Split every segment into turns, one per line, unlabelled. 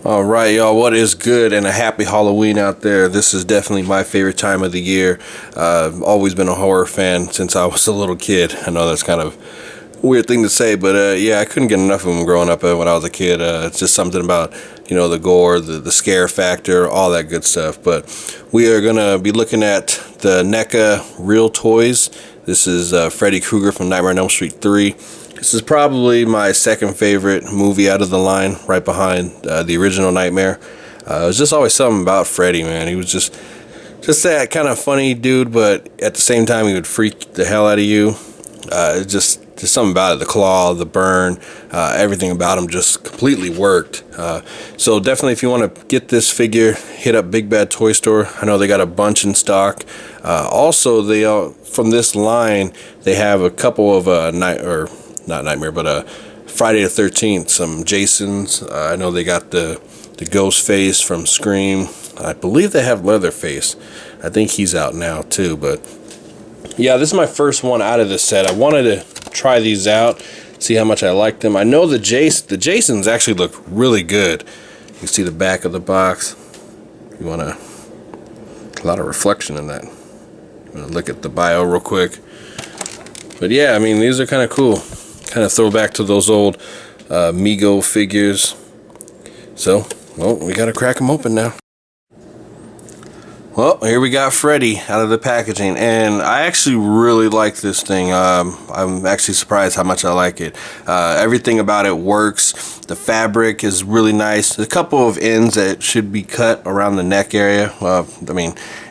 All right, y'all, what is good, and a happy Halloween out there. This is definitely my favorite time of the year. I've always been a horror fan since I was a little kid. I know that's kind of a weird thing to say, but yeah, I couldn't get enough of them growing up when I was a kid. It's just something about, the gore, the scare factor, all that good stuff. But we are going to be looking at the NECA Real Toys. This is Freddy Krueger from Nightmare on Elm Street 3. This is probably my second favorite movie out of the line, right behind the original Nightmare. It was just always something about Freddy, man. He was just that kind of funny dude, but at the same time, he would freak the hell out of you. Just something about it, the claw, the burn, everything about him just completely worked. So definitely, if you want to get this figure, hit up Big Bad Toy Store. I know they got a bunch in stock. Also, they from this line, they have a couple of not Nightmare, but Friday the 13th, some Jasons. I know they got the ghost face from Scream. I believe they have Leatherface. I think he's out now too, but yeah, this is my first one out of this set. I wanted to try these out, see how much I like them. I know the Jasons actually look really good. You can see the back of the box. You want a lot of reflection in that. I'm gonna look at the bio real quick. But yeah, I mean, these are kind of cool. Kind of throw back to those old Mego figures. So, well, we gotta crack them open now. Well, here we got Freddy out of the packaging, and I actually really like this thing. I'm actually surprised how much I like it. Everything about it works. The fabric is really nice. A couple of ends that should be cut around the neck area.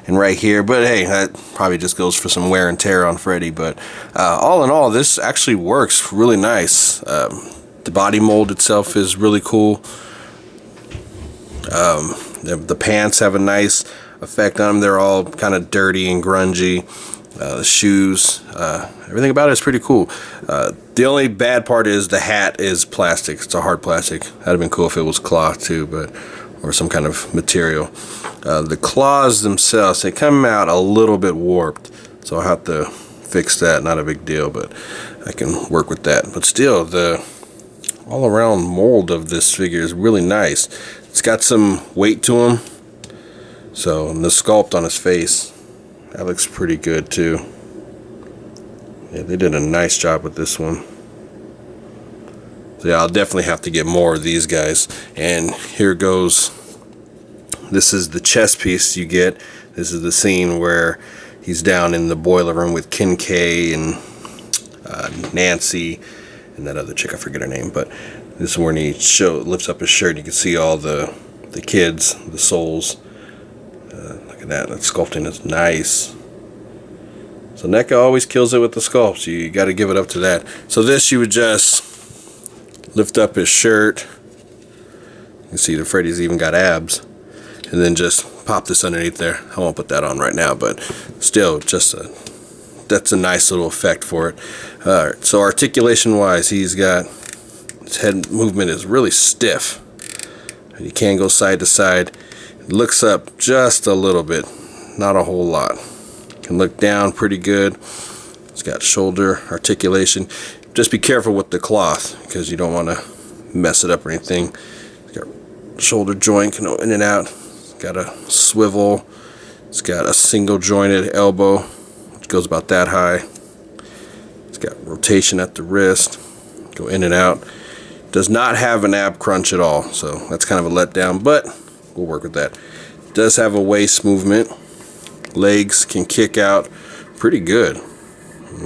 And right here, but hey, that probably just goes for some wear and tear on Freddy. But all in all, this actually works really nice. The body mold itself is really cool. The pants have a nice effect on them. They're all kind of dirty and grungy. The shoes, everything about it is pretty cool. The only bad part is the hat is plastic. It's a hard plastic. That'd have been cool if it was cloth too, or some kind of material. The claws themselves, they come out a little bit warped, so I'll have to fix that. Not a big deal, but I can work with that. But still, the all-around mold of this figure is really nice. It's got some weight to him. So, and the sculpt on his face, that looks pretty good too. Yeah, they did a nice job with this one. So yeah, I'll definitely have to get more of these guys. And here goes. This is the chest piece you get. This is the scene where he's down in the boiler room with Kim K and Nancy and that other chick, I forget her name. But this is when he lifts up his shirt. You can see all the kids, the souls. Look at that. That sculpting is nice. So NECA always kills it with the sculpts. You got to give it up to that. So this, you would just lift up his shirt. You can see the Freddy's even got abs. And then just pop this underneath there. I won't put that on right now, but still, that's a nice little effect for it. Alright, so articulation wise, his head movement is really stiff. And he can go side to side. It looks up just a little bit, not a whole lot. Can look down pretty good. It's got shoulder articulation. Just be careful with the cloth because you don't want to mess it up or anything. It's got shoulder joint, can go in and out. It's got a swivel. It's got a single jointed elbow, which goes about that high. It's got rotation at the wrist, go in and out. Does not have an ab crunch at all, so that's kind of a letdown, but we'll work with that. It does have a waist movement. Legs can kick out pretty good.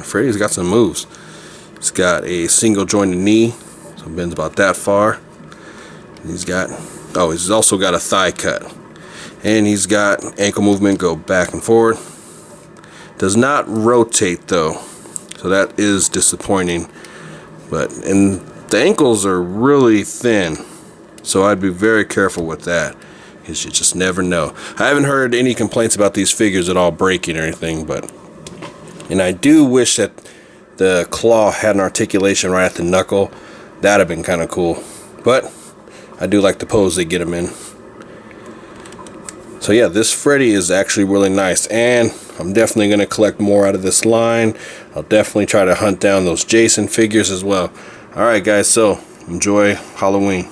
Freddy's got some moves. It's got a single jointed knee, so it bends about that far. He's also got a thigh cut. And he's got ankle movement, go back and forward. Does not rotate though, so that is disappointing. And the ankles are really thin, so I'd be very careful with that, because you just never know. I haven't heard any complaints about these figures at all breaking or anything, and I do wish that the claw had an articulation right at the knuckle. That'd have been kind of cool, but I do like the pose they get him in. So yeah, this Freddy is actually really nice, and I'm definitely going to collect more out of this line. I'll definitely try to hunt down those Jason figures as well. Alright guys, so enjoy Halloween.